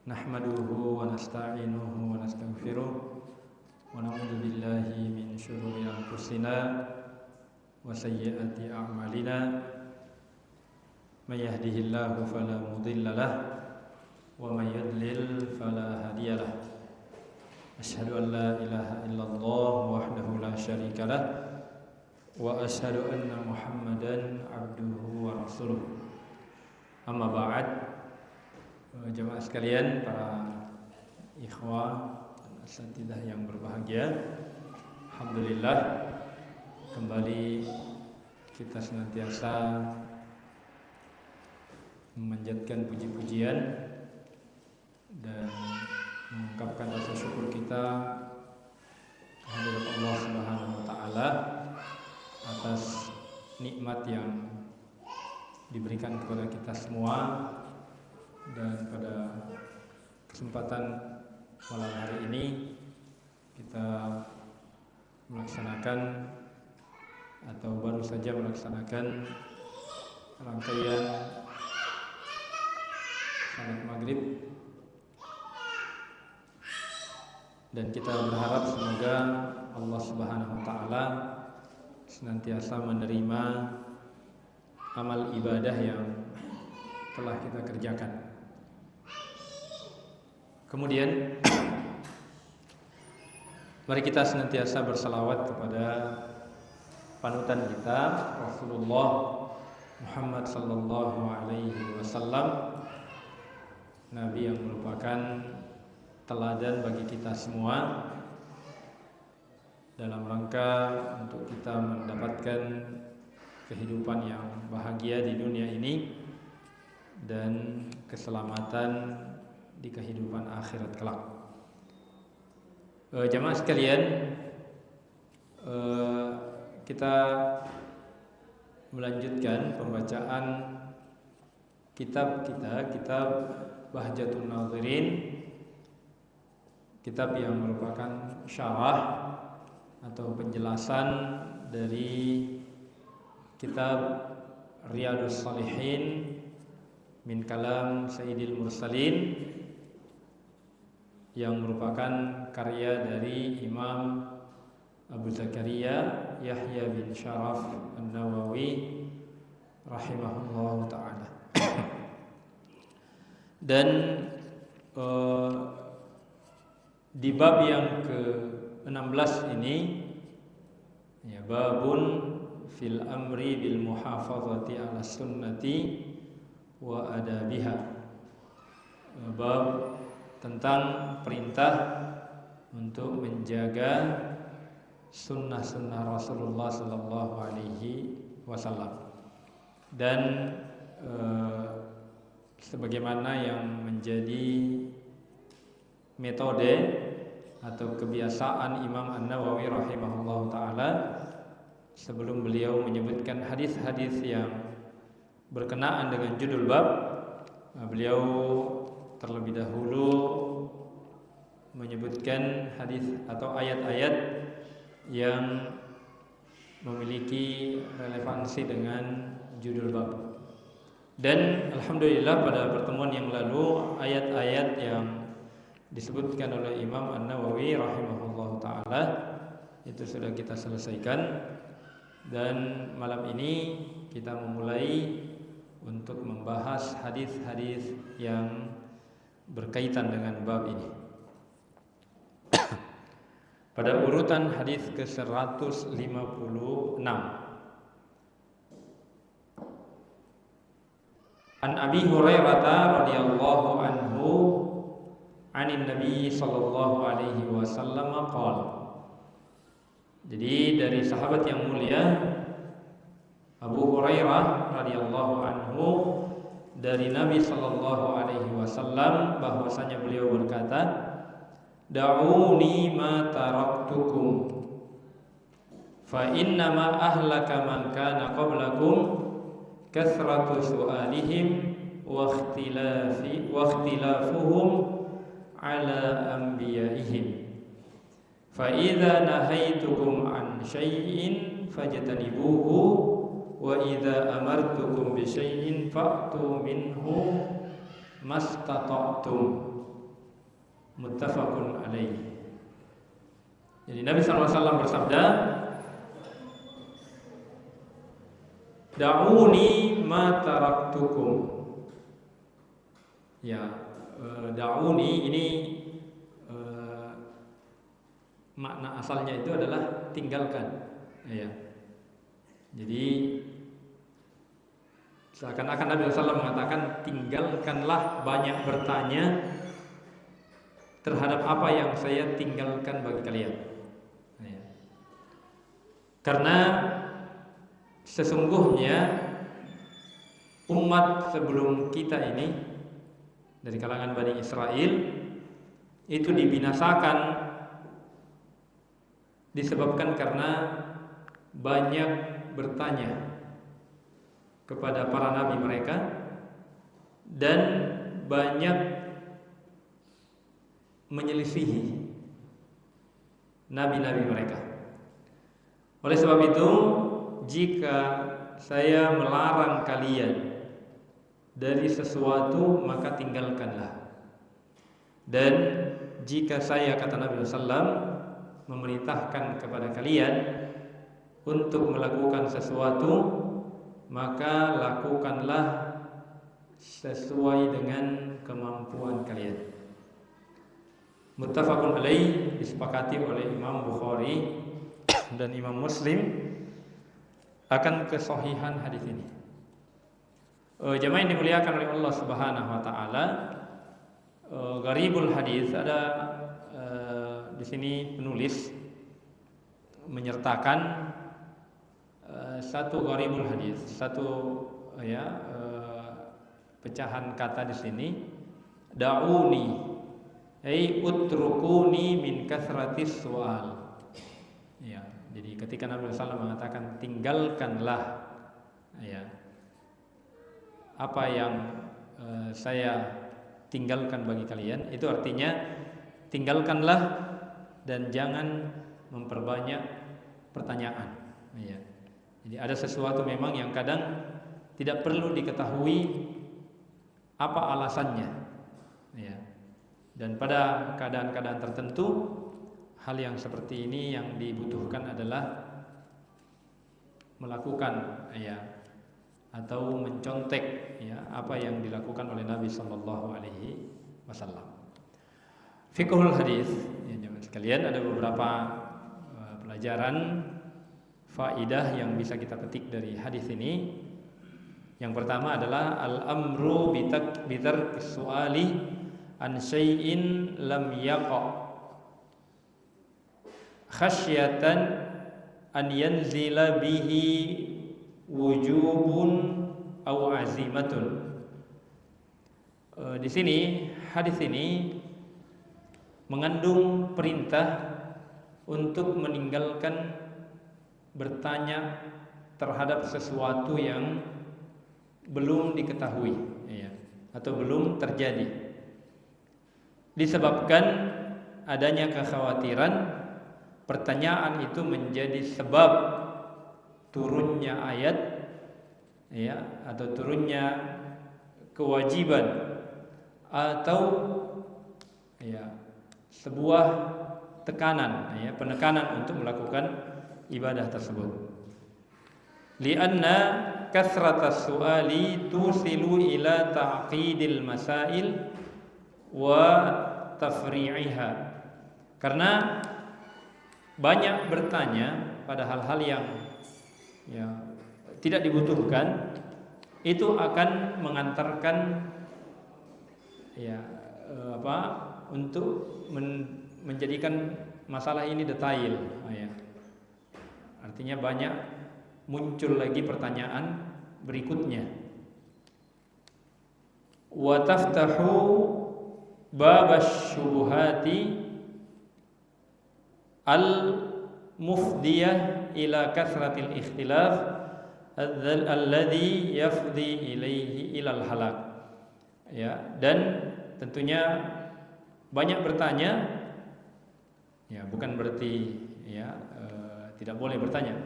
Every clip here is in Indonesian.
Nahmaduhu wa nasta'inuhu wa nastaghfiruh wa na'udzu billahi min syururi anfusina wa sayyiati a'malina. May yahdihillahu fala mudilla lahu wa may yudlil fala hadiya lahu. Asyhadu an la ilaha illallah wahdahu la syarika lahu wa asyhadu anna Muhammadan abduhu wa rasuluh. Amma ba'd. Jemaah sekalian, para ikhwah dan asatidzah yang berbahagia, alhamdulillah kembali kita senantiasa memanjatkan puji-pujian dan mengungkapkan rasa syukur kita kehadirat Allah Subhanahu wa taala atas nikmat yang diberikan kepada kita semua. Dan pada kesempatan malam hari ini kita melaksanakan atau baru saja melaksanakan rangkaian salat maghrib, dan kita berharap semoga Allah Subhanahu wa taala senantiasa menerima amal ibadah yang telah kita kerjakan. Kemudian mari kita senantiasa bersalawat kepada panutan kita Rasulullah Muhammad sallallahu alaihi wasallam, Nabi yang merupakan teladan bagi kita semua dalam rangka untuk kita mendapatkan kehidupan yang bahagia di dunia ini dan keselamatan di kehidupan akhirat kelak. Jamaah sekalian, kita melanjutkan pembacaan kitab kita, kitab Bahjatun Nadhirin, kitab yang merupakan syarah atau penjelasan dari kitab Riyadhus Shalihin min kalam Sayyidil Mursalin, yang merupakan karya dari Imam Abu Zakaria Yahya bin Sharaf An-Nawawi rahimahullah ta'ala. Dan di bab yang ke-16 ini, ya, babun fil amri bil muhafazati ala sunnati wa adabiha, bab tentang perintah untuk menjaga sunnah-sunnah Rasulullah sallallahu alaihi wasallam, dan sebagaimana yang menjadi metode atau kebiasaan Imam An-Nawawi rahimahullah ta'ala sebelum beliau menyebutkan hadis-hadis yang berkenaan dengan judul bab, beliau terlebih dahulu menyebutkan hadis atau ayat-ayat yang memiliki relevansi dengan judul bab. Dan alhamdulillah pada pertemuan yang lalu ayat-ayat yang disebutkan oleh Imam An-Nawawi rahimahullah ta'ala itu sudah kita selesaikan, dan malam ini kita memulai untuk membahas hadis-hadis yang berkaitan dengan bab ini. Pada urutan hadis ke-156, An Abi Hurairah radhiyallahu anhu anin Nabi sallallahu alaihi wasallam qala. Jadi dari sahabat yang mulia Abu Hurairah radhiyallahu anhu dari Nabi sallallahu alaihi wasallam bahwasanya beliau berkata, "Da'uni ma taraktukum fa inna ma ahlaka man kana qablakum kathratu su'alihim wa ikhtilafuhum ala anbiya'ihim. Fa idza nahaitukum an syai'in fajtanibuhu wa idza amartukum bi syai'in fa'tu minhu mastata'tum." muttafaqun alaihi. Jadi Nabi SAW bersabda, da'uni ma taraktukum. Ya, da'uni ini makna asalnya itu adalah tinggalkan. Ya. Jadi seakan-akan Nabi SAW mengatakan, tinggalkanlah banyak bertanya terhadap apa yang saya tinggalkan bagi kalian. Ya. Karena sesungguhnya umat sebelum kita ini dari kalangan Bani Israel itu dibinasakan disebabkan karena banyak bertanya kepada para nabi mereka dan banyak menyelisihi nabi-nabi mereka. Oleh sebab itu, jika saya melarang kalian dari sesuatu, maka tinggalkanlah. Dan jika saya, kata Nabi SAW, memerintahkan kepada kalian untuk melakukan sesuatu, maka lakukanlah sesuai dengan kemampuan kalian. Muttafaqun alaih, disepakati oleh Imam Bukhari dan Imam Muslim akan kesahihan hadis ini. Jemaah yang dimuliakan oleh Allah Subhanahu wa taala, gharibul hadis ada di sini penulis menyertakan satu gharibul hadis, satu pecahan kata di sini, da'uni ai utrukuni min kasratis su'al. Ya, jadi ketika Nabi sallallahu alaihi wasallam mengatakan tinggalkanlah apa yang saya tinggalkan bagi kalian, itu artinya tinggalkanlah dan jangan memperbanyak pertanyaan. Ya. Jadi ada sesuatu memang yang kadang tidak perlu diketahui apa alasannya. Ya. Dan pada keadaan-keadaan tertentu, hal yang seperti ini yang dibutuhkan adalah melakukan atau mencontek apa yang dilakukan oleh Nabi sallallahu alaihi wasallam. Fiqhul hadis, jemaah sekalian, ada beberapa pelajaran faidah yang bisa kita petik dari hadis ini. Yang pertama adalah al-amru bitarki su'ali an syai'in lam yaqa khasyatan an yanzila bihi wujubun au azimatun. Di sini hadis ini mengandung perintah untuk meninggalkan bertanya terhadap sesuatu yang belum diketahui atau belum terjadi, disebabkan adanya kekhawatiran pertanyaan itu menjadi sebab turunnya ayat atau turunnya kewajiban atau sebuah tekanan, penekanan untuk melakukan ibadah tersebut. Lianna kasratas su'ali tusilu ila ta'qidil masail wa tafri'iha. Karena banyak bertanya pada hal-hal yang tidak dibutuhkan, itu akan mengantarkan untuk menjadikan masalah ini detail. Artinya banyak muncul lagi pertanyaan berikutnya. Wa taftahu babasy syubuhati al-mufdiyah ila kasratil ikhtilaf alladhi yafdi ilaihi ilal halak. Dan tentunya banyak bertanya bukan berarti tidak boleh bertanya.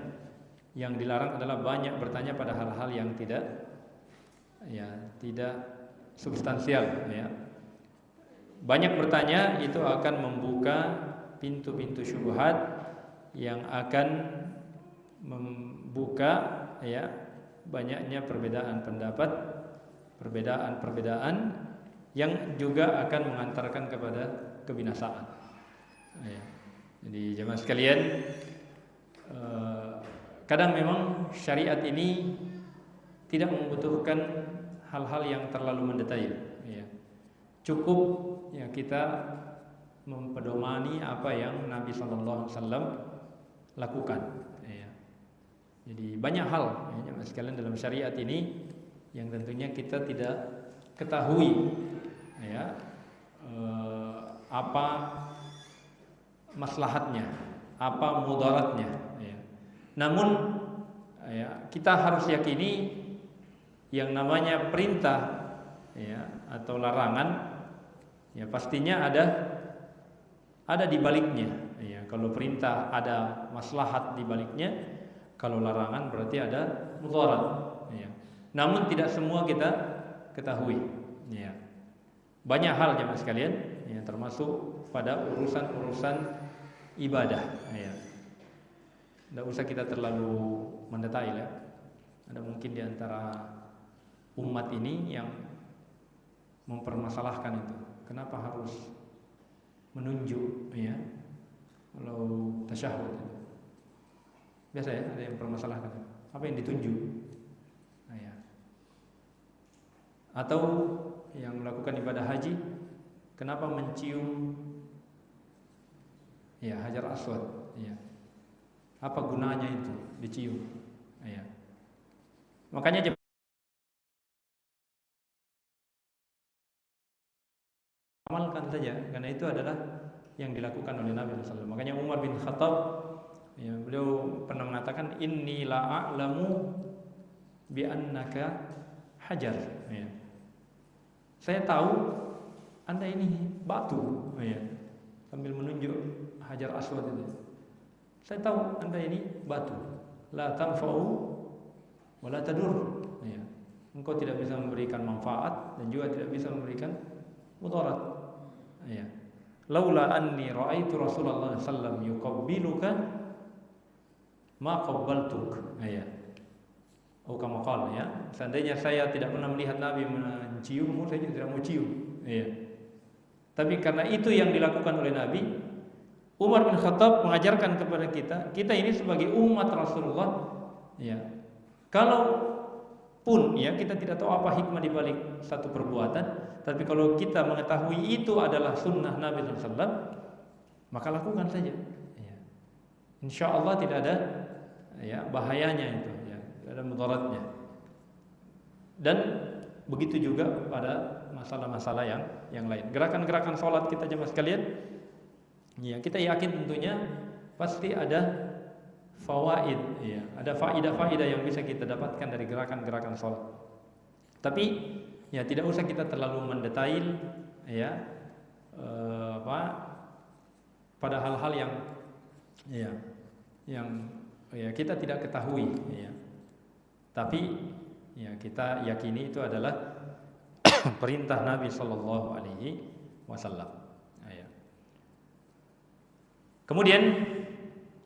Yang dilarang adalah banyak bertanya pada hal-hal yang tidak substansial. banyak bertanya itu akan membuka pintu-pintu syubhat yang akan membuka ya banyaknya perbedaan pendapat, perbedaan yang juga akan mengantarkan kepada kebinasaan. Ya. Jadi jemaah sekalian, kadang memang syariat ini tidak membutuhkan hal-hal yang terlalu mendetail. Ya. Cukup ya kita mempedomani apa yang Nabi SAW lakukan. Ya. Jadi banyak hal ya, sekalian dalam syariat ini yang tentunya kita tidak ketahui, ya, apa maslahatnya, apa mudaratnya. Ya. Namun ya, kita harus yakini yang namanya perintah ya, atau larangan ya pastinya ada di baliknya. Ya, kalau perintah ada maslahat di baliknya, kalau larangan berarti ada mudarat. Ya. Namun tidak semua kita ketahui. Ya. Banyak hal jemaah sekalian, ya, termasuk pada urusan-urusan ibadah. Ya. Tidak usah kita terlalu mendetail ya. Ada mungkin di antara umat ini yang mempermasalahkan itu. Kenapa harus menunjuk ya kalau tasyahud itu? Biasa ya ada yang mempermasalahkan. Apa yang ditunjuk? Nah, ya. Atau yang melakukan ibadah haji, kenapa mencium ya Hajar Aswad? Ya. Apa gunanya itu dicium? Ya. Makanya amalkan saja, karena itu adalah yang dilakukan oleh Nabi SAW. Makanya Umar bin Khattab, ya, beliau pernah mengatakan, inni la a'lamu bi annaka hajar. Ya. Saya tahu Anda ini batu, ya. Sambil menunjuk Hajar Aswad itu. Saya tahu Anda ini batu. La tanfa'u wa la tadur. Ya. Engkau tidak bisa memberikan manfaat dan juga tidak bisa memberikan mudarat. Ya. Laula anni ra'aitu Rasulullah sallallahu yuqabbiluka ma qabbaltuk. Ya. Oh kama qala ya. Seandainya saya tidak pernah melihat Nabi menciummu, saya juga tidak mau cium. Ya. Tapi karena itu yang dilakukan oleh Nabi, Umar bin Khattab mengajarkan kepada kita ini sebagai umat Rasulullah, ya. Kalau pun ya kita tidak tahu apa hikmah di balik satu perbuatan, tapi kalau kita mengetahui itu adalah sunnah Nabi SAW, maka lakukan saja. Ya. Insya Allah tidak ada ya bahayanya itu, ya, tidak ada mudaratnya. Dan begitu juga pada masalah-masalah yang lain. Gerakan-gerakan sholat kita jemaah sekalian, ya kita yakin tentunya pasti ada fawaid, ya, ada faidah-faidah yang bisa kita dapatkan dari gerakan-gerakan sholat. Tapi ya tidak usah kita terlalu mendetail, ya, pada hal-hal yang kita tidak ketahui, ya. Tapi ya kita yakini itu adalah perintah Nabi Sallallahu Alaihi Wasallam. Ya. Kemudian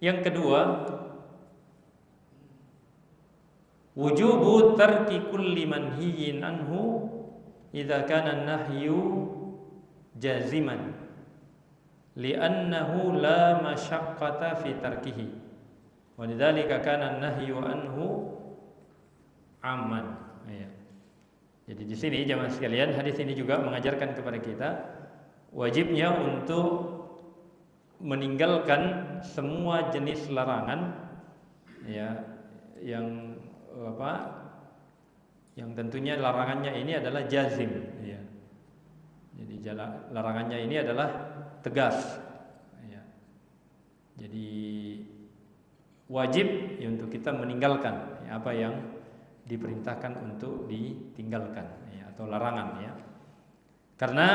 yang kedua, wujubu tarki kulli manhiyin anhu idza kana an-nahyu jaziman li'annahu la masyaqqata fi tarkihi wa lidzalika kana an-nahyu anhu amman. Ya. Jadi di sini jemaah sekalian, hadis ini juga mengajarkan kepada kita wajibnya untuk meninggalkan semua jenis larangan, ya, yang tentunya larangannya ini adalah jazim, ya. Jadi larangannya ini adalah tegas, ya. Jadi wajib ya untuk kita meninggalkan ya, apa yang diperintahkan untuk ditinggalkan, ya, atau larangan, ya. Karena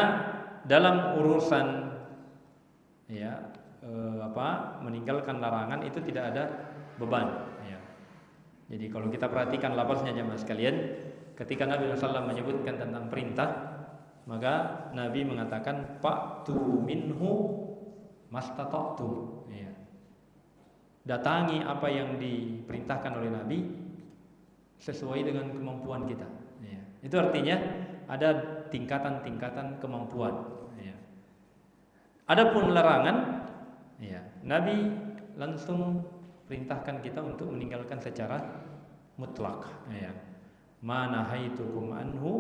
dalam urusan ya meninggalkan larangan itu tidak ada beban, ya. Jadi kalau kita perhatikan lafaznya jemaah sekalian, ketika Nabi SAW menyebutkan tentang perintah, Maka Nabi mengatakan fa'tu minhu mastata'tu. Ya. Datangi apa yang diperintahkan oleh Nabi sesuai dengan kemampuan kita. Ya. Itu artinya ada tingkatan-tingkatan kemampuan. Ya. Adapun larangan, ya, Nabi langsung perintahkan kita untuk meninggalkan secara mutlak. Ya. Ma nahaitukum anhu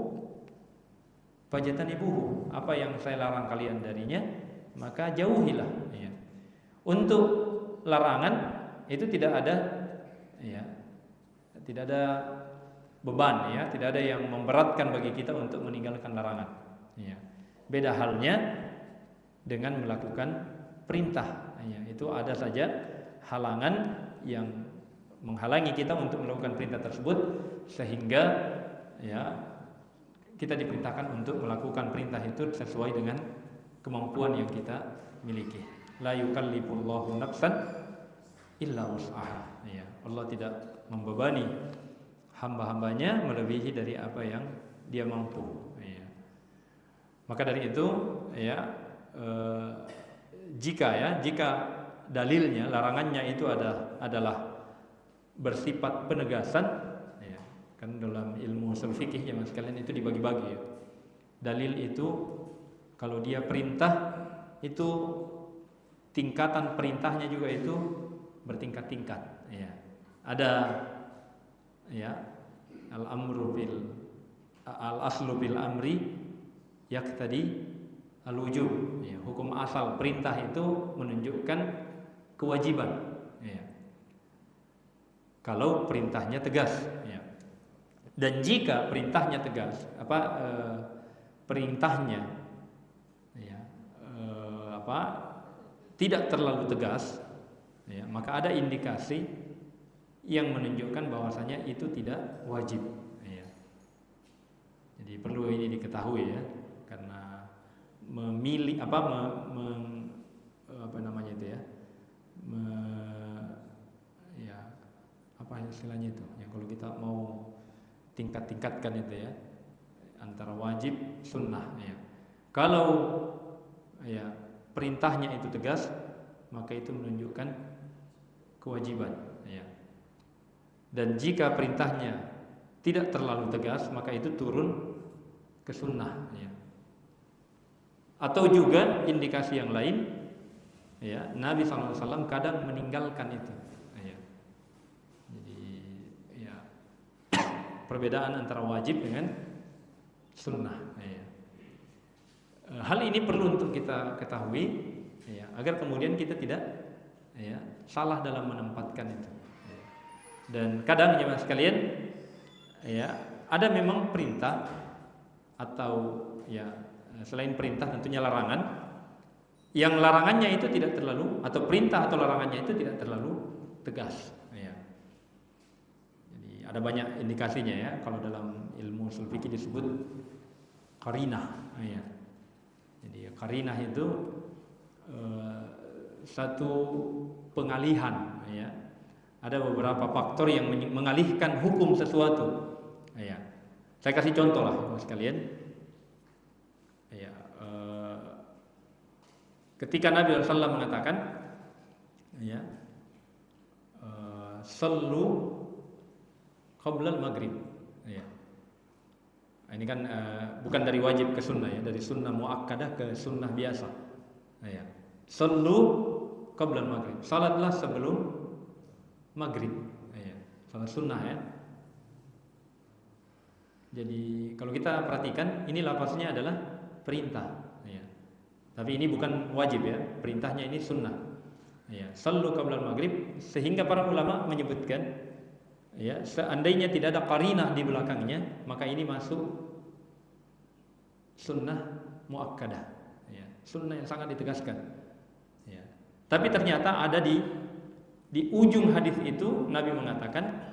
fajtanibuhu. Apa yang saya larang kalian darinya, maka jauhilah. Ya. Untuk larangan itu tidak ada, ya, tidak ada beban, ya, tidak ada yang memberatkan bagi kita untuk meninggalkan larangan. Ya. Beda halnya dengan melakukan perintah. Ya, itu ada saja halangan yang menghalangi kita untuk melakukan perintah tersebut, sehingga ya kita diperintahkan untuk melakukan perintah itu sesuai dengan kemampuan yang kita miliki. La yukallifullahu nafsan illa wus'aha. Ya, Allah tidak membebani hamba-hambanya melebihi dari apa yang dia mampu. Ya. Maka dari itu, ya, jika dalilnya, larangannya itu adalah bersifat penegasan, ya, kan dalam ilmu ushul fikih ya Mas sekalian itu dibagi-bagi, ya. Dalil itu kalau dia perintah itu tingkatan perintahnya juga itu bertingkat-tingkat, ya. Ada, ya, al-aslu bil amri yaqtadi al-wujub, ya. Hukum asal perintah itu menunjukkan kewajiban, ya. Kalau perintahnya tegas, ya. Dan jika perintahnya tegas, perintahnya, ya, tidak terlalu tegas, ya, maka ada indikasi yang menunjukkan bahwasanya itu tidak wajib, ya. Jadi perlu ini diketahui, ya, karena memilih istilahnya itu, yang kalau kita mau tingkat-tingkatkan itu, ya, antara wajib sunnah, ya. Kalau, ya, perintahnya itu tegas, maka itu menunjukkan kewajiban, ya. Dan jika perintahnya tidak terlalu tegas, maka itu turun ke sunnah, ya. Atau juga indikasi yang lain, ya, Nabi SAW kadang meninggalkan itu, ya. Jadi, ya, perbedaan antara wajib dengan sunnah, ya. Hal ini perlu untuk kita ketahui, ya, agar kemudian kita tidak, ya, salah dalam menempatkan itu, ya. Dan kadang jemaah sekalian, ya, ada memang perintah atau, ya, selain perintah tentunya larangan, yang larangannya itu tidak terlalu, atau perintah atau larangannya itu tidak terlalu tegas, ya. Jadi ada banyak indikasinya, ya. Kalau dalam ilmu ushul fikih disebut qarinah, ya. Jadi qarinah itu satu pengalihan, ya. Ada beberapa faktor yang mengalihkan hukum sesuatu, ya. Saya kasih contoh lah sekalian. Ketika Nabi SAW mengatakan, ya, sallu qabla al-maghrib, ya. Ini kan bukan dari wajib ke sunnah, ya, dari sunnah muakkadah ke sunnah biasa, ya. Sallu qabla al-maghrib, salatlah sebelum maghrib, ya. Salat sunnah, ya. Jadi kalau kita perhatikan, ini lafaznya adalah perintah, ya. Tapi ini bukan wajib, ya. Perintahnya ini sunnah, ya. Sallu qabla al-maghrib, sehingga para ulama menyebutkan, ya, seandainya tidak ada qarinah di belakangnya, maka ini masuk sunnah muakkadah, ya. Sunnah yang sangat ditegaskan, ya. Tapi ternyata ada di ujung hadis itu Nabi mengatakan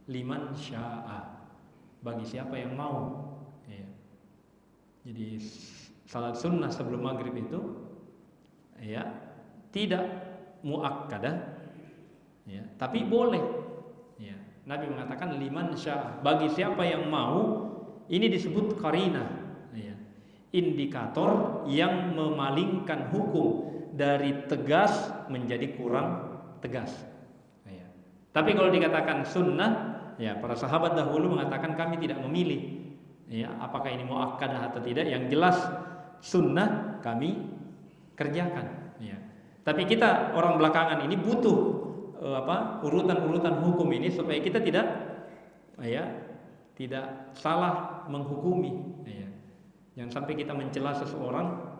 liman syaa, bagi siapa yang mau, ya. Jadi salat sunnah sebelum maghrib itu, ya, tidak muakkadah, ya, tapi boleh, ya. Nabi mengatakan liman syaa, bagi siapa yang mau. Ini disebut qarinah, ya. indikator yang memalingkan hukum dari tegas menjadi kurang tegas. Ya. Tapi kalau dikatakan sunnah, ya para sahabat dahulu mengatakan kami tidak memilih. Ya, apakah ini muakkadah atau tidak? Yang jelas sunnah kami kerjakan. Ya. Tapi kita orang belakangan ini butuh urutan-urutan hukum ini supaya kita tidak salah menghukumi. Ya. Jangan sampai kita mencela seseorang.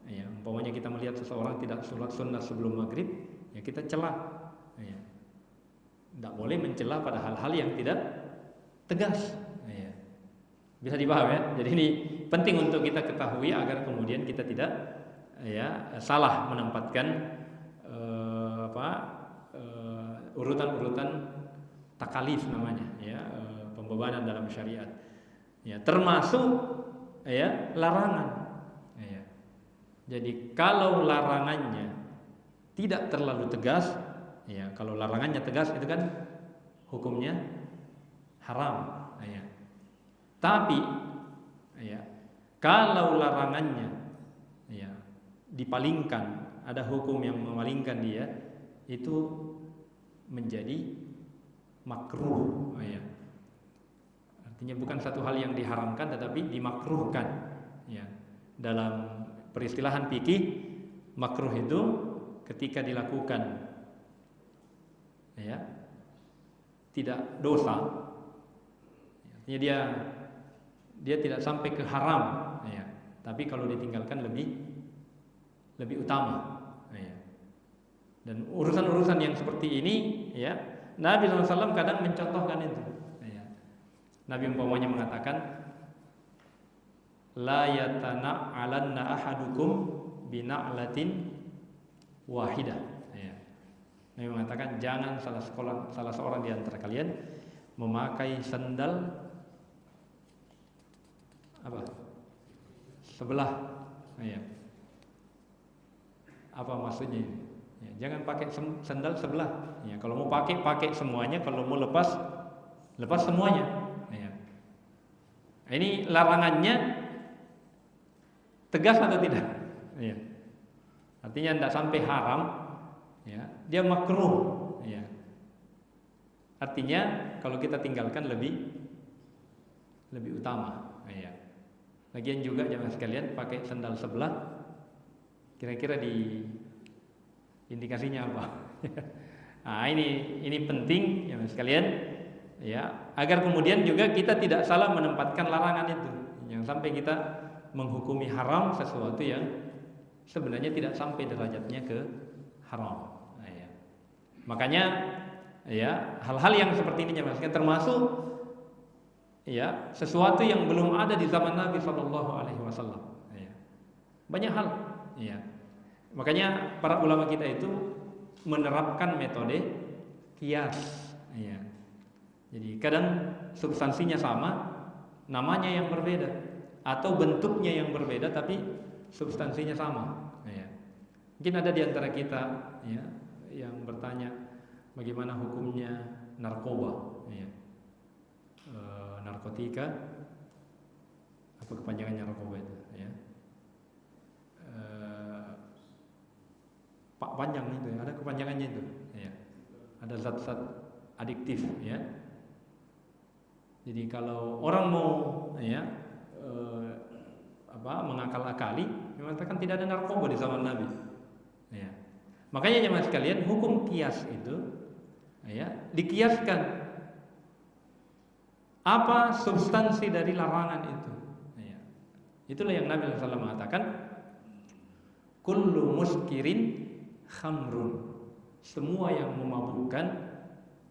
Ya, umpamanya kita melihat seseorang tidak sholat sunnah sebelum maghrib, ya kita celah. Ya. Tidak boleh mencela pada hal-hal yang tidak tegas. Ya. Bisa dipahami ya. Jadi ini penting untuk kita ketahui agar kemudian kita tidak salah menempatkan urutan-urutan takalif namanya, pembebanan dalam syariat. Ya, termasuk larangan. Ya. Jadi kalau larangannya tidak terlalu tegas, ya kalau larangannya tegas itu kan hukumnya haram. Ya. Tapi kalau larangannya dipalingkan, ada hukum yang memalingkan dia, itu menjadi makruh. Ya. Artinya bukan satu hal yang diharamkan tetapi dimakruhkan. Ya. Dalam peristilahan fikih, makruh itu ketika dilakukan tidak dosa. Artinya dia tidak sampai ke haram. Ya. Tapi kalau ditinggalkan lebih utama. Ya. Dan urusan-urusan yang seperti ini, Nabi SAW kadang mencontohkan itu. Nabi umpamanya mengatakan, la yatana'alanna ahadukum bina'latin wahidah. Nabi mengatakan jangan salah seorang di antara kalian memakai sandal sebelah. Apa maksudnya? Jangan pakai sandal sebelah. Kalau mau pakai semuanya, kalau mau lepas semuanya. Ini larangannya tegas atau tidak? Artinya tidak sampai haram, dia makruh. Artinya kalau kita tinggalkan lebih utama. Lagian juga jemaah sekalian pakai sandal sebelah, kira-kira di indikasinya apa? Nah, ini penting jemaah sekalian. Agar kemudian juga kita tidak salah menempatkan larangan itu. Jangan sampai kita menghukumi haram sesuatu yang sebenarnya tidak sampai derajatnya ke haram. Makanya hal-hal yang seperti ini termasuk sesuatu yang belum ada di zaman Nabi SAW. Banyak hal. Makanya para ulama kita itu menerapkan metode kias. Jadi kadang substansinya sama, namanya yang berbeda, atau bentuknya yang berbeda tapi substansinya sama. Mungkin ada di antara kita yang bertanya bagaimana hukumnya narkoba, narkotika, apa kepanjangannya narkoba itu? Pak panjang itu, ada kepanjangannya itu. Ada zat-zat adiktif. Jadi kalau orang mau mengakal-akali, mengatakan tidak ada narkoba di zaman Nabi. Makanya jemaah sekalian, hukum kias itu dikiaskan apa substansi dari larangan itu. Itulah yang Nabi SAW mengatakan, kullu muskirin khamrun. Semua yang memabukkan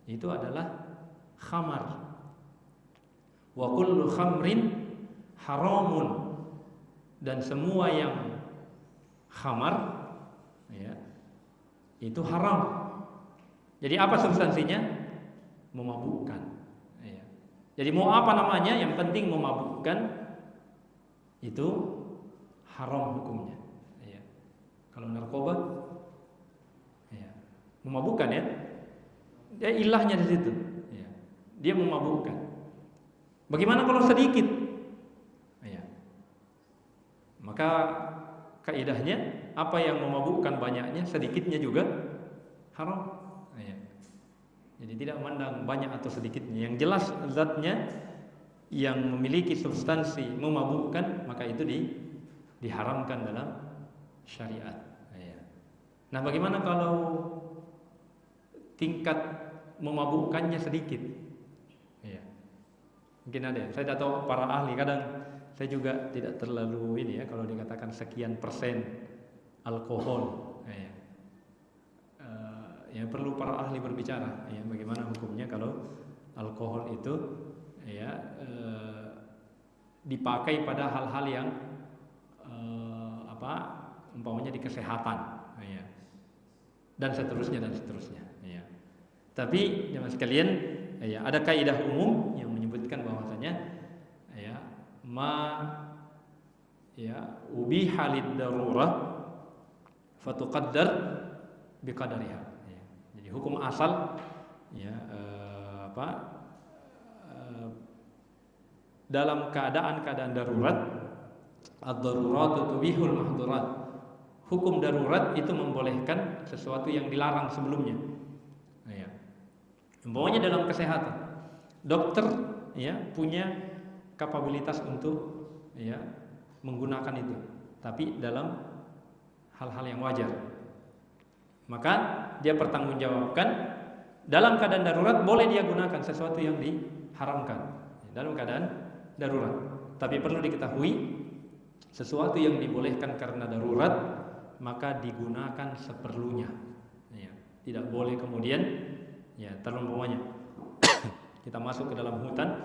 itu adalah khamar. Wa kullu khamrin haramun. Dan semua yang khamar itu haram. Jadi apa substansinya? Memabukkan. Jadi mau apa namanya, yang penting memabukkan, itu haram hukumnya. Kalau narkoba memabukkan, dia ilahnya di situ. Dia memabukkan. Bagaimana kalau sedikit? Maka kaidahnya apa yang memabukkan banyaknya, sedikitnya juga haram. Ya. Jadi tidak memandang banyak atau sedikitnya. Yang jelas zatnya yang memiliki substansi memabukkan, maka itu diharamkan dalam syariat. Ya. Nah, bagaimana kalau tingkat memabukkannya sedikit? Ya. Mungkin ada. Saya tidak tahu para ahli, kadang saya juga tidak terlalu ini ya kalau dikatakan sekian persen alkohol. Ya. Ya perlu para ahli berbicara. Ya, bagaimana hukumnya kalau alkohol itu ya dipakai pada hal-hal yang umpamanya di kesehatan, ya. Dan seterusnya. Ya. Tapi jemaah sekalian, ya, ada kaidah umum yang menyebutkan bahwasanya ya ubiha lid darurah fatuqaddar biqadariha. Ya. Jadi hukum asal ya dalam keadaan darurat, ad-daruratu tubihul mahdurat. Hukum darurat itu membolehkan sesuatu yang dilarang sebelumnya. Ya. Umpamanya dalam kesehatan, dokter ya punya kapabilitas untuk ya menggunakan itu, tapi dalam hal-hal yang wajar. Maka dia pertanggungjawabkan dalam keadaan darurat boleh dia gunakan sesuatu yang diharamkan dalam keadaan darurat. Tapi perlu diketahui sesuatu yang dibolehkan karena darurat maka digunakan seperlunya. Ya, tidak boleh kemudian ya terumpamanya kita masuk ke dalam hutan,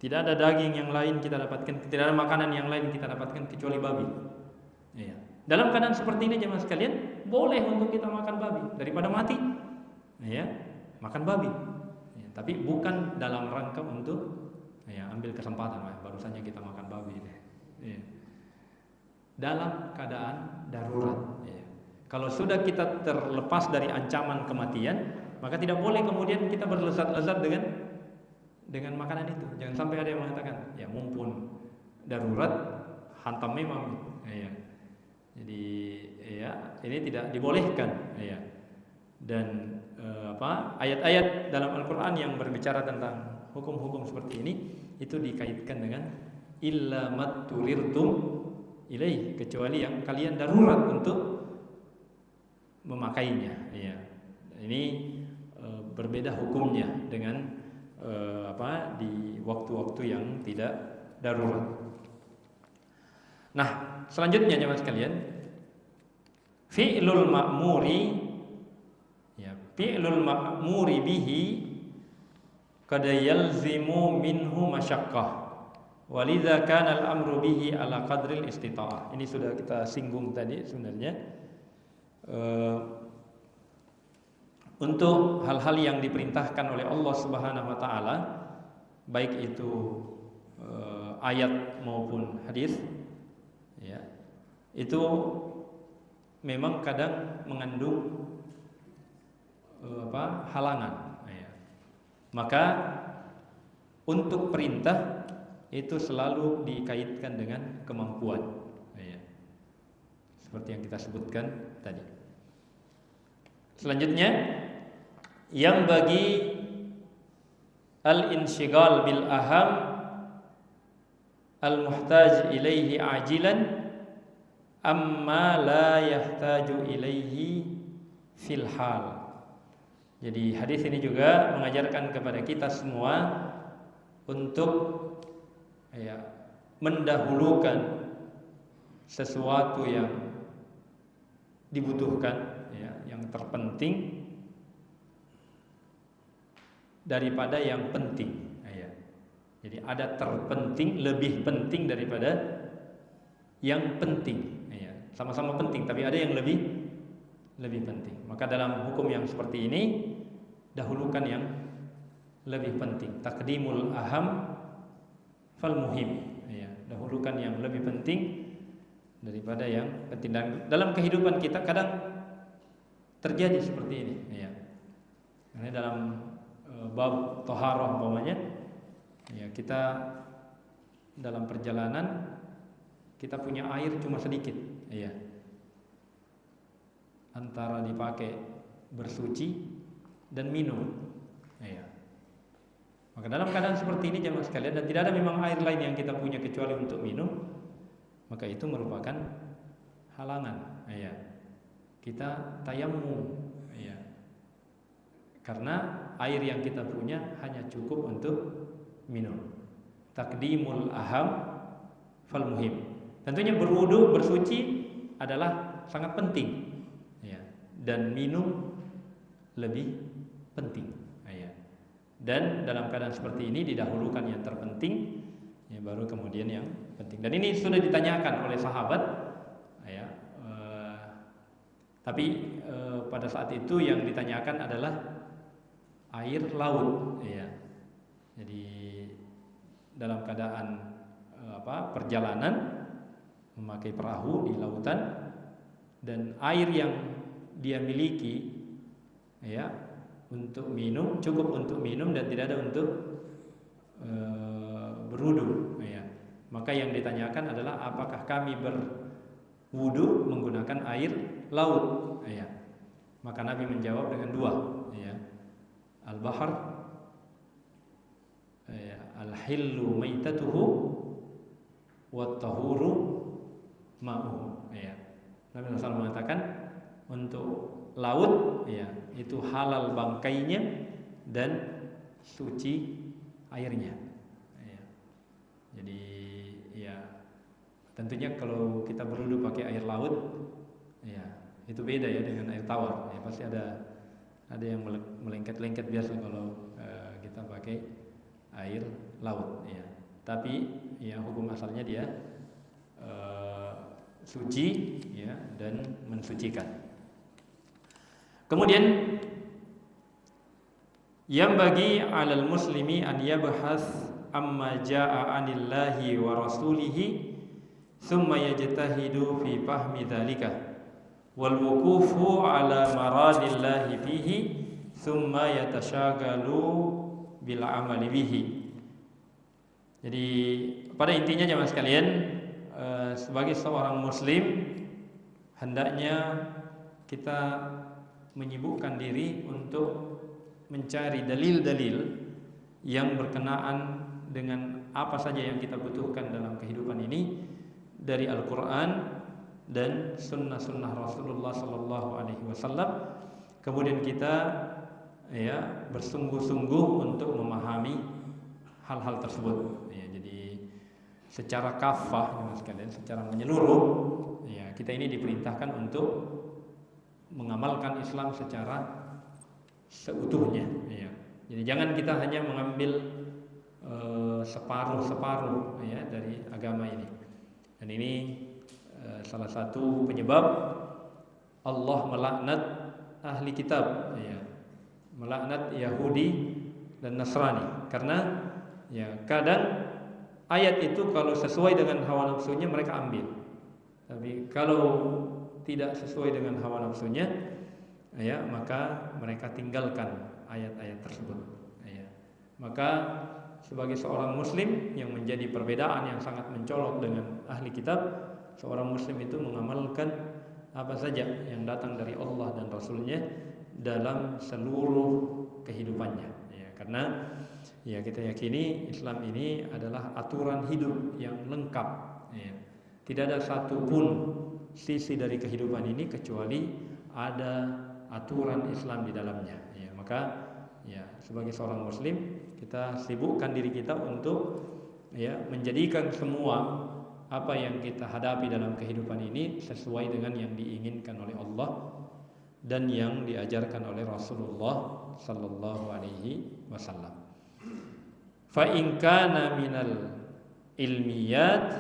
tidak ada daging yang lain kita dapatkan, tidak ada makanan yang lain kita dapatkan kecuali babi. Ya. Dalam keadaan seperti ini jemaah sekalian, boleh untuk kita makan babi daripada mati. Ya, makan babi. Ya, tapi bukan dalam rangka untuk ya ambil kesempatan, baru saja kita makan babi. Ya. Dalam keadaan darurat. Ya. Kalau sudah kita terlepas dari ancaman kematian, maka tidak boleh kemudian kita berlezat-lezat dengan makanan itu. Jangan sampai ada yang mengatakan, ya mumpun darurat, hantam memang. Ya. Jadi ya ini tidak dibolehkan. Ya. Dan ayat-ayat dalam Al-Quran yang berbicara tentang hukum-hukum seperti ini itu dikaitkan dengan illa matturirtum ilaih, kecuali yang kalian darurat untuk memakainya. Ya. Ini berbeda hukumnya dengan di waktu-waktu yang tidak darurat. Nah, selanjutnya jemaah sekalian, fi'lul ma'muri bihi qad yalzimu minhu masyaqqah. Walidza kana al-amru bihi ala qadril istita'ah. Ini sudah kita singgung tadi sebenarnya. Untuk hal-hal yang diperintahkan oleh Allah Subhanahu wa taala, baik itu ayat maupun hadis, ya. Itu memang kadang mengandung halangan, ya. Maka untuk perintah itu selalu dikaitkan dengan kemampuan, ya. Seperti yang kita sebutkan tadi. Selanjutnya, yang bagi al-insyigal bil aham al-muhtaj ilaihi ajilan amma la yahtaju ilaihi fil hal. Jadi hadis ini juga mengajarkan kepada kita semua untuk mendahulukan sesuatu yang dibutuhkan, yang terpenting daripada yang penting. Jadi ada terpenting, lebih penting daripada yang penting. Sama-sama penting, tapi ada yang lebih penting. Maka dalam hukum yang seperti ini, dahulukan yang lebih penting. Taqdimul aham fal muhim. Dahulukan yang lebih penting daripada yang penting. Dan dalam kehidupan kita kadang terjadi seperti ini. Karena dalam bab thaharah umpamanya, kita dalam perjalanan kita punya air cuma sedikit, ya. Antara dipakai bersuci dan minum, ya. Maka dalam keadaan seperti ini jemaah sekalian, dan tidak ada memang air lain yang kita punya kecuali untuk minum, maka itu merupakan halangan, ya. Kita tayamum, ya. Karena air yang kita punya hanya cukup untuk minum. Takdimul aham fal muhim. Tentunya berwudu, bersuci adalah sangat penting, ya. Dan minum lebih penting, ya. Dan dalam keadaan seperti ini didahulukan yang terpenting, ya, baru kemudian yang penting. Dan ini sudah ditanyakan oleh sahabat, ya. Tapi pada saat itu yang ditanyakan adalah air laut, ya. Jadi dalam keadaan perjalanan memakai perahu di lautan, dan air yang dia miliki, ya, untuk minum, cukup untuk minum dan tidak ada untuk berwudu, ya. Maka yang ditanyakan adalah apakah kami berwudu menggunakan air laut, ya. Maka Nabi menjawab dengan dua, ya. Al-bahr, ya, al-hillu maitatuhu wa tahuru ma'uhu, ya. Nabi SAW mengatakan untuk laut, ya, itu halal bangkainya dan suci airnya, ya. Jadi, ya, tentunya kalau kita berwudu pakai air laut, ya, itu beda ya dengan air tawar, ya. Pasti ada yang melengket-lengket biasa kalau kita pakai air laut, ya. Tapi ya hukum asalnya dia suci, ya, dan mensucikan. Kemudian yang bagi alal muslimi an yabhas amma jaa anillahi wa rasulihi thumma yajtahidu fi fahmi dzalika wal wuqufu ala maradillahi fihi thumma yatashagalu bil amali bihi. Jadi pada intinya jemaah sekalian, sebagai seorang muslim hendaknya kita menyibukkan diri untuk mencari dalil-dalil yang berkenaan dengan apa saja yang kita butuhkan dalam kehidupan ini dari Al-Quran dan sunnah-sunnah Rasulullah SAW. Kemudian kita, ya, bersungguh-sungguh untuk memahami hal-hal tersebut, ya. Jadi secara kafah, sekalian, secara menyeluruh, ya, kita ini diperintahkan untuk mengamalkan Islam secara seutuhnya, ya. Jadi jangan kita hanya mengambil separuh-separuh, ya, dari agama ini. Dan ini salah satu penyebab Allah melaknat ahli kitab, ya, melaknat Yahudi dan Nasrani, karena, ya, kadang ayat itu kalau sesuai dengan hawa nafsunya mereka ambil, tapi kalau tidak sesuai dengan hawa nafsunya, ya, maka mereka tinggalkan ayat-ayat tersebut, ya. Maka sebagai seorang muslim yang menjadi perbedaan yang sangat mencolok dengan ahli kitab, seorang muslim itu mengamalkan apa saja yang datang dari Allah dan Rasulnya dalam seluruh kehidupannya, ya. Karena, ya, kita yakini Islam ini adalah aturan hidup yang lengkap, ya. Tidak ada satupun sisi dari kehidupan ini kecuali ada aturan Islam di dalamnya, ya. Maka, ya, sebagai seorang muslim kita sibukkan diri kita untuk, ya, menjadikan semua apa yang kita hadapi dalam kehidupan ini sesuai dengan yang diinginkan oleh Allah dan yang diajarkan oleh Rasulullah sallallahu alaihi wasallam. Fa in kana minal ilmiyat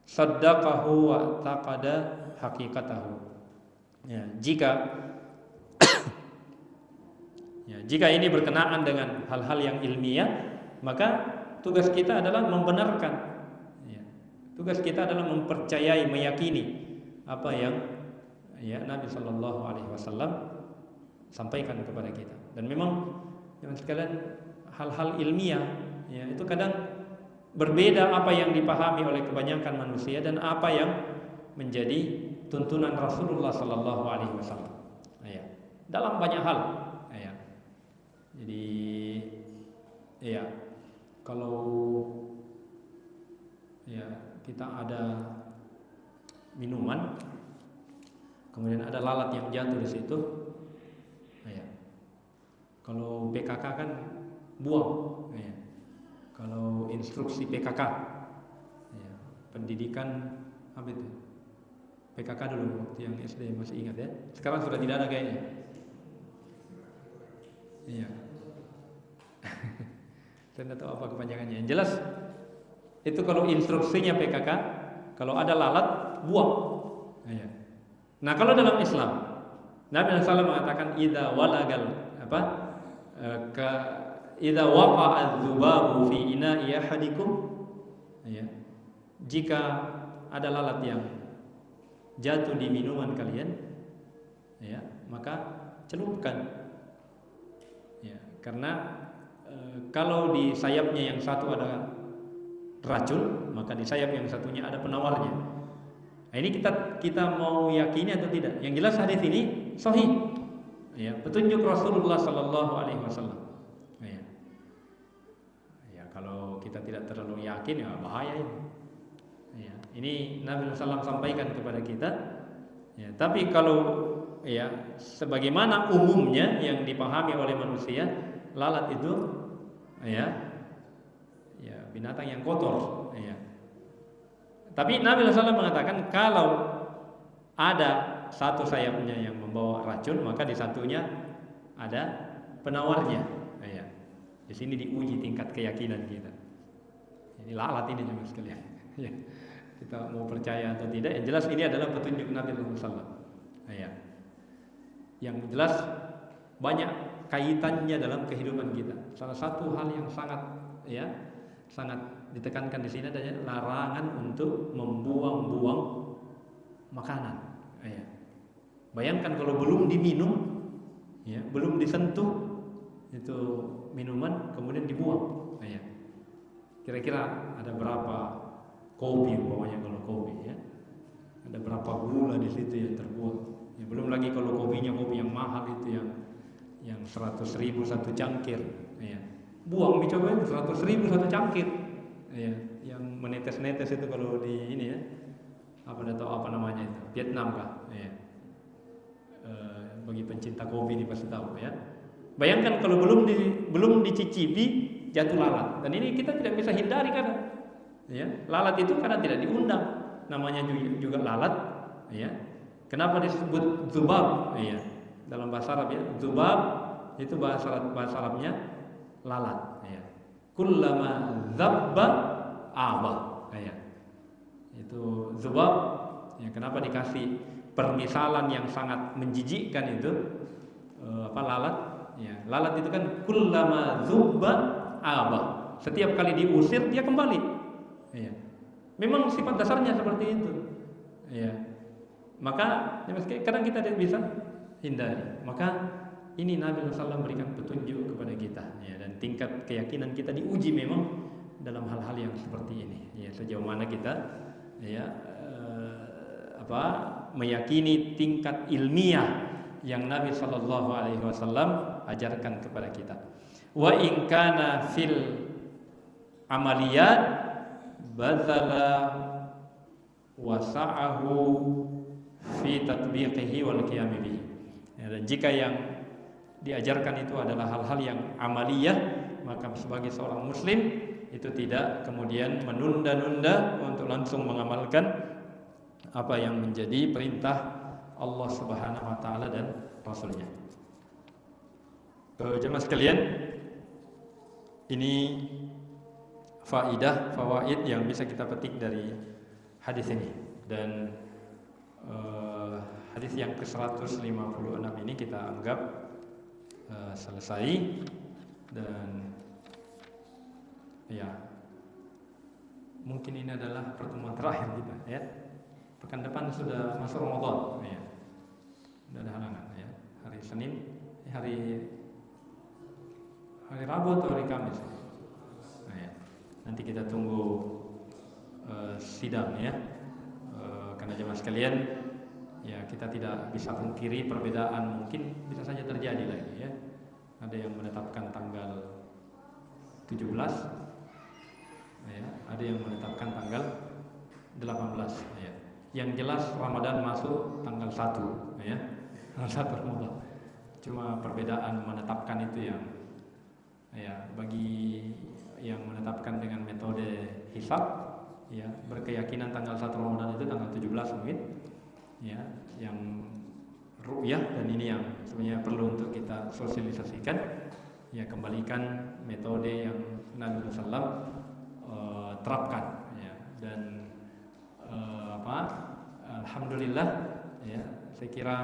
saddaqahu wa taqada haqiqatahu. Ya, jika ini berkenaan dengan hal-hal yang ilmiah, maka tugas kita adalah membenarkan, ya. Tugas kita adalah mempercayai, meyakini apa yang, ya, Nabi Shallallahu Alaihi Wasallam sampaikan kepada kita. Dan memang, teman sekalian, hal-hal ilmiah, ya, itu kadang berbeda apa yang dipahami oleh kebanyakan manusia dan apa yang menjadi tuntunan Rasulullah Sallallahu Alaihi Wasallam. Ya, dalam banyak hal. Ya. Jadi, ya kalau ya kita ada minuman, kemudian ada lalat yang jatuh di situ. Ya. Kalau PKK kan buang. Ya. Kalau instruksi PKK, ya, pendidikan apa itu? PKK dulu waktu yang SD masih ingat ya. Sekarang sudah tidak ada kayaknya. Iya. Saya tidak tahu apa kepanjangannya. Yang jelas itu kalau instruksinya PKK, kalau ada lalat buang. Iya. Nah kalau dalam Islam, Nabi SAW mengatakan idza walagal apa? Idza waqa'a adz-dzubabu fi ina'i ahadikum, ya. Jika ada lalat yang jatuh di minuman kalian, ya, maka celupkan. Ya, karena kalau di sayapnya yang satu ada racun, maka di sayap yang satunya ada penawarnya. Nah, ini kita mau yakini atau tidak? Yang jelas hadis ini sahih. Ya, petunjuk Rasulullah Sallallahu Alaihi Wasallam. Kalau kita tidak terlalu yakin, ya bahaya ini. Ya, ini Nabi SAW sampaikan kepada kita. Ya, tapi kalau ya sebagaimana umumnya yang dipahami oleh manusia, lalat itu ya binatang yang kotor. Ya. Tapi Nabi SAW mengatakan kalau ada satu sayapnya yang membawa racun, maka di satunya ada penawarnya. Ya. Di sini diuji tingkat keyakinan kita. Ini lalat ini juga sekalian. Ya. Kita mau percaya atau tidak, yang jelas ini adalah petunjuk Nabi SAW. Ya. Yang jelas banyak kaitannya dalam kehidupan kita. Salah satu hal yang sangat ditekankan di sini adalah larangan untuk membuang-buang makanan. Ya. Bayangkan kalau belum diminum, ya, belum disentuh itu minuman kemudian dibuang. Ya. Kira-kira ada berapa kopi umpamanya kalau kopi, ya. Ada berapa gula di situ yang terbuang. Ya, belum lagi kalau kopinya kopi yang mahal itu yang 100.000 satu cangkir. Ya. Buang dicoba 100.000 satu cangkir. Ya, yang menetes-netes itu kalau di ini ya. Apa namanya itu? Vietnam kah? Ya. Bagi pencinta kopi ini pasti tahu ya. Bayangkan kalau belum dicicipi jatuh lalat. Dan ini kita tidak bisa hindari kan? Ya, lalat itu karena tidak diundang. Namanya juga lalat, ya. Kenapa disebut dzubab? Ya. Dalam bahasa Arab ya, dzubab itu bahasa Arabnya lalat, ya. Kullama dzabba aba, ya. Itu dzubab, ya. Kenapa dikasih permisalan yang sangat menjijikkan itu lalat? Ya, lalat itu kan kullama dzubba aba. Setiap kali diusir dia kembali. Ya. Memang sifat dasarnya seperti itu. Ya. Maka kadang kita tidak bisa hindari. Maka ini Nabi SAW berikan petunjuk kepada kita. Ya, dan tingkat keyakinan kita diuji memang dalam hal-hal yang seperti ini. Ya, sejauh mana kita meyakini tingkat ilmiah yang Nabi Sallallahu Alaihi Wasallam ajarkan kepada kita. Wa in kana fil amaliyat badzala wasa'ahu fi tatbiqihi wal qiyam bihi. Ya, dan jika yang diajarkan itu adalah hal-hal yang amaliyah, maka sebagai seorang muslim itu tidak kemudian menunda-nunda untuk langsung mengamalkan apa yang menjadi perintah Allah Subhanahu wa taala dan Rasulnya. Jemaah sekalian, ini fawaid yang bisa kita petik dari hadis ini. Dan hadis yang ke-156 ini kita anggap selesai. Dan ya, mungkin ini adalah pertemuan terakhir kita ya. Pekan depan sudah masuk Ramadan ya. Tidak ada halangan ya. Hari Senin, hari Rabu atau hari Kamis. Nah, ya. nanti kita tunggu sidang ya. Karena jemaah sekalian, ya kita tidak bisa pungkiri perbedaan mungkin bisa saja terjadi lagi ya. Ada yang menetapkan tanggal 17 ya, ada yang menetapkan tanggal 18 ya. Yang jelas Ramadan masuk tanggal 1 ya. Tanggal 1 Ramadan. Cuma perbedaan menetapkan itu yang ya, bagi yang menetapkan dengan metode hisab ya, berkeyakinan tanggal 1 Ramadan itu tanggal 17 mungkin ya, yang ru'yah, dan ini yang sebenarnya perlu untuk kita sosialisasikan ya, kembalikan metode yang Nabi SAW terapkan ya. Dan alhamdulillah ya, saya kira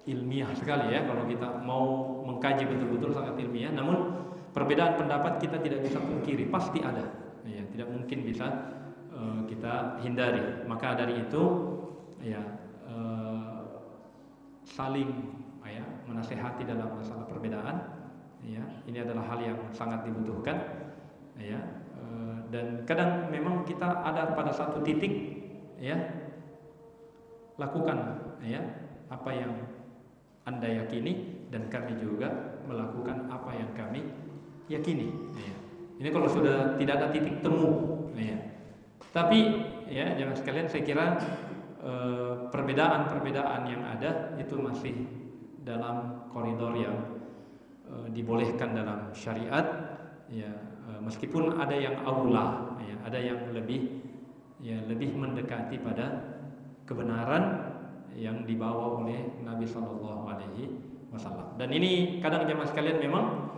ilmiah sekali ya, kalau kita mau mengkaji betul-betul sangat ilmiah. Namun perbedaan pendapat kita tidak bisa pungkiri, pasti ada ya, tidak mungkin bisa kita hindari. Maka dari itu ya, saling ya, menasehati dalam masalah perbedaan ya, ini adalah hal yang sangat dibutuhkan ya. Dan kadang memang kita ada pada satu titik ya, lakukan ya apa yang Anda yakini, dan kami juga melakukan apa yang kami yakini ya. Ini kalau sudah tidak ada titik temu ya. Tapi ya, jangan sekalian, saya kira perbedaan-perbedaan yang ada itu masih dalam koridor yang dibolehkan dalam syariat ya. Meskipun ada yang aula ya, ada yang lebih ya, lebih mendekati pada kebenaran yang dibawa oleh Nabi Shallallahu Alaihi Wasallam. Dan ini kadang jemaah sekalian memang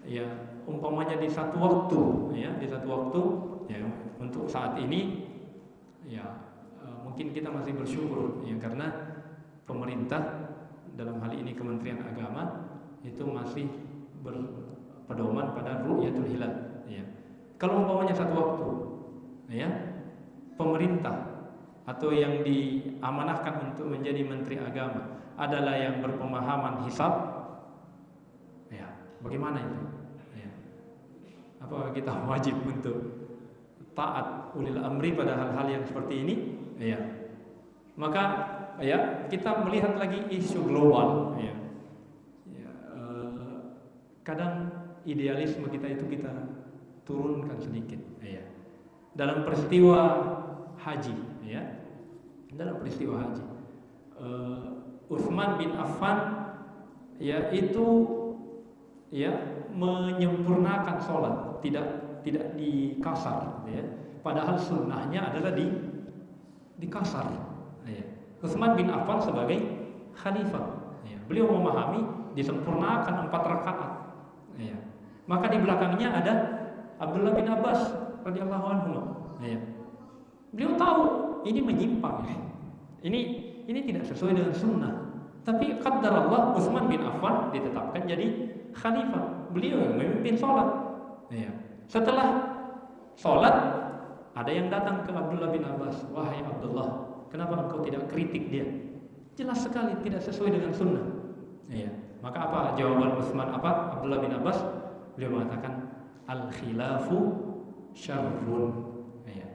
ya, umpamanya di satu waktu ya, di satu waktu ya, untuk saat ini ya, mungkin kita masih bersyukur ya, karena pemerintah dalam hal ini Kementerian Agama itu masih berpedoman pada ru'yatul hilal ya. Kalau umpamanya satu waktu ya, pemerintah atau yang diamanahkan untuk menjadi Menteri Agama adalah yang berpemahaman hisab ya, bagaimana itu ya? Apakah kita wajib untuk taat ulil amri pada hal-hal yang seperti ini ya? Maka ya, kita melihat lagi isu global ya. Kadang idealisme kita itu kita turunkan sedikit ya. Dalam peristiwa haji ya, dalam peristiwa haji Utsman bin Affan ya, itu ya menyempurnakan sholat, tidak dikasar ya. Padahal sunnahnya adalah dikasar ya. Utsman bin Affan sebagai khalifah ya, beliau memahami disempurnakan 4 rakaat ya. Maka di belakangnya ada Abdullah bin Abbas radhiyallahu anhu ya. Beliau tahu ini menyimpang ya. Ini tidak sesuai dengan sunnah. Tapi qaddarallah, Utsman bin Affan ditetapkan jadi khalifah. Beliau yang memimpin sholat ya. Setelah sholat, ada yang datang ke Abdullah bin Abbas, wahai Abdullah, kenapa engkau tidak kritik dia? Jelas sekali tidak sesuai dengan sunnah ya. Maka apa jawaban Utsman, apa Abdullah bin Abbas? Beliau mengatakan al-khilafu syarrun ya.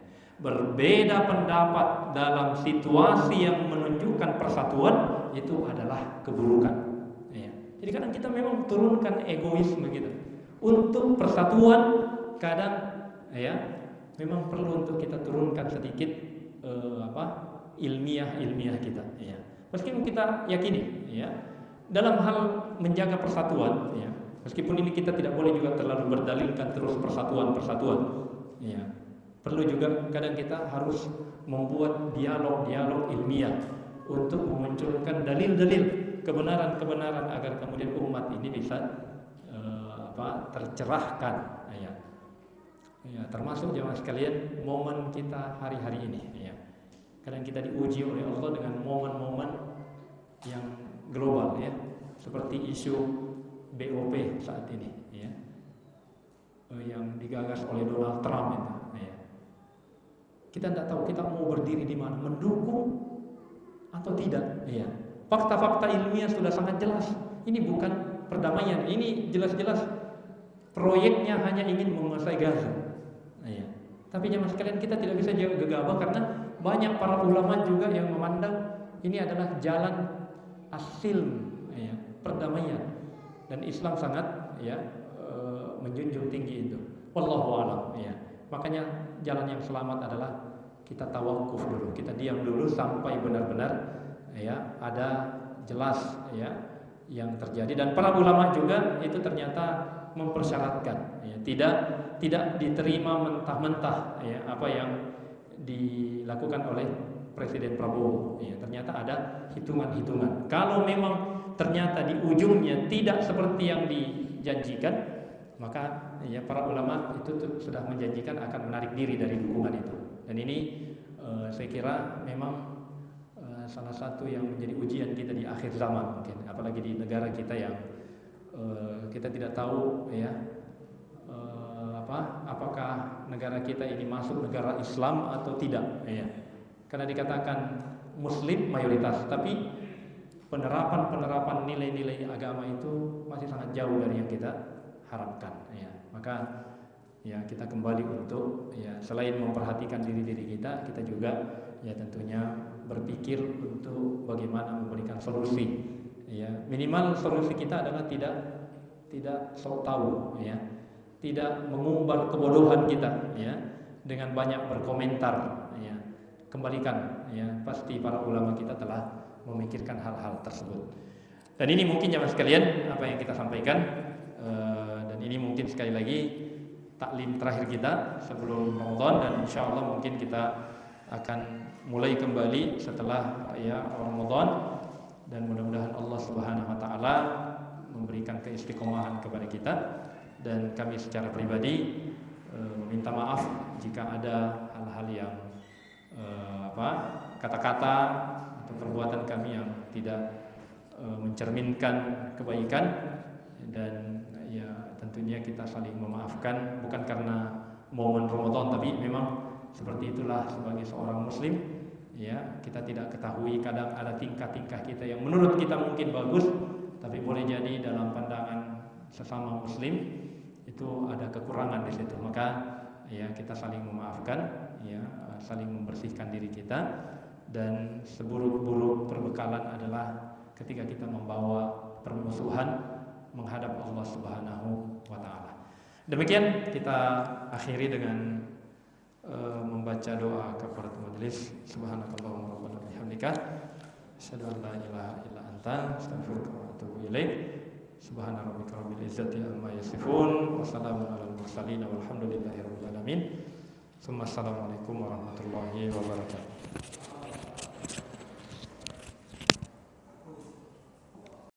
Berbeda pendapat dalam situasi yang menunjukkan persatuan itu adalah keburukan ya. Jadi kadang kita memang turunkan egoisme kita untuk persatuan. Kadang ya, memang perlu untuk kita turunkan sedikit ilmiah kita ya. Meskipun kita yakini ya, dalam hal menjaga persatuan ya, meskipun ini kita tidak boleh juga terlalu berdalilkan terus persatuan ya. Perlu juga kadang kita harus membuat dialog ilmiah untuk memunculkan dalil-dalil kebenaran agar kemudian umat ini bisa tercerahkan ya. Ya, termasuk jemaah sekalian momen kita hari-hari ini ya. Kadang kita diuji oleh Allah dengan momen-momen yang global ya, seperti isu BOP saat ini ya, yang digagas oleh Donald Trump itu ya. Kita tidak tahu kita mau berdiri di mana, mendukung atau tidak ya. Fakta-fakta ilmiah sudah sangat jelas. Ini bukan perdamaian, ini jelas-jelas proyeknya hanya ingin menguasai Gaza. Ya. Tapi jemaah sekalian, kita tidak bisa gegabah karena banyak para ulama juga yang memandang ini adalah jalan as-silm, ya, perdamaian, dan Islam sangat menjunjung tinggi itu. Wallahu a'lam. Ya. Makanya jalan yang selamat adalah kita tawakuf dulu, kita diam dulu sampai benar-benar ada jelas yang terjadi. Dan para ulama juga itu ternyata mempersyaratkan, tidak diterima mentah-mentah apa yang dilakukan oleh Presiden Prabowo. Ternyata ada hitungan-hitungan. Kalau memang ternyata di ujungnya tidak seperti yang dijanjikan, maka para ulama itu sudah menjanjikan akan menarik diri dari dukungan itu. Dan ini saya kira memang salah satu yang menjadi ujian kita di akhir zaman mungkin, apalagi di negara kita yang kita tidak tahu apakah negara kita ini masuk negara Islam atau tidak, karena dikatakan Muslim mayoritas, tapi penerapan nilai-nilai agama itu masih sangat jauh dari yang kita harapkan. Maka kita kembali untuk selain memperhatikan diri kita juga tentunya berpikir untuk bagaimana memberikan solusi. Minimal solusi kita adalah tidak sok tahu, tidak mengumbar kebodohan kita dengan banyak berkomentar. Kembalikan, pasti para ulama kita telah memikirkan hal-hal tersebut. Dan ini mungkin jemaah sekalian apa yang kita sampaikan, dan ini mungkin sekali lagi taklim terakhir kita sebelum Ramadan, dan insya Allah mungkin kita akan mulai kembali setelah Ramadan, dan mudah-mudahan Allah Subhanahu wa taala memberikan keistiqomahan kepada kita, dan kami secara pribadi meminta maaf jika ada hal-hal yang kata-kata atau perbuatan kami yang tidak mencerminkan kebaikan, dan tentunya kita saling memaafkan, bukan karena momen Ramadan, tapi memang seperti itulah sebagai seorang muslim. Kita tidak ketahui, kadang ada tingkah-tingkah kita yang menurut kita mungkin bagus, tapi boleh jadi dalam pandangan sesama muslim itu ada kekurangan di situ. Maka kita saling memaafkan, saling membersihkan diri kita. Dan seburuk-buruk perbekalan adalah ketika kita membawa permusuhan menghadap Allah Subhanahu wa taala. Demikian kita akhiri dengan membaca doa kafaratul majelis. Subhanakallahumma rabbana bihamdika asyhadu an la ilaha illa anta astaghfiruka wa atubu ilaik. Subhana rabbika rabbil izzati amma yasifun wa salamun alal mursalin walhamdulillahi rabbil alamin. Assalamualaikum warahmatullahi wabarakatuh.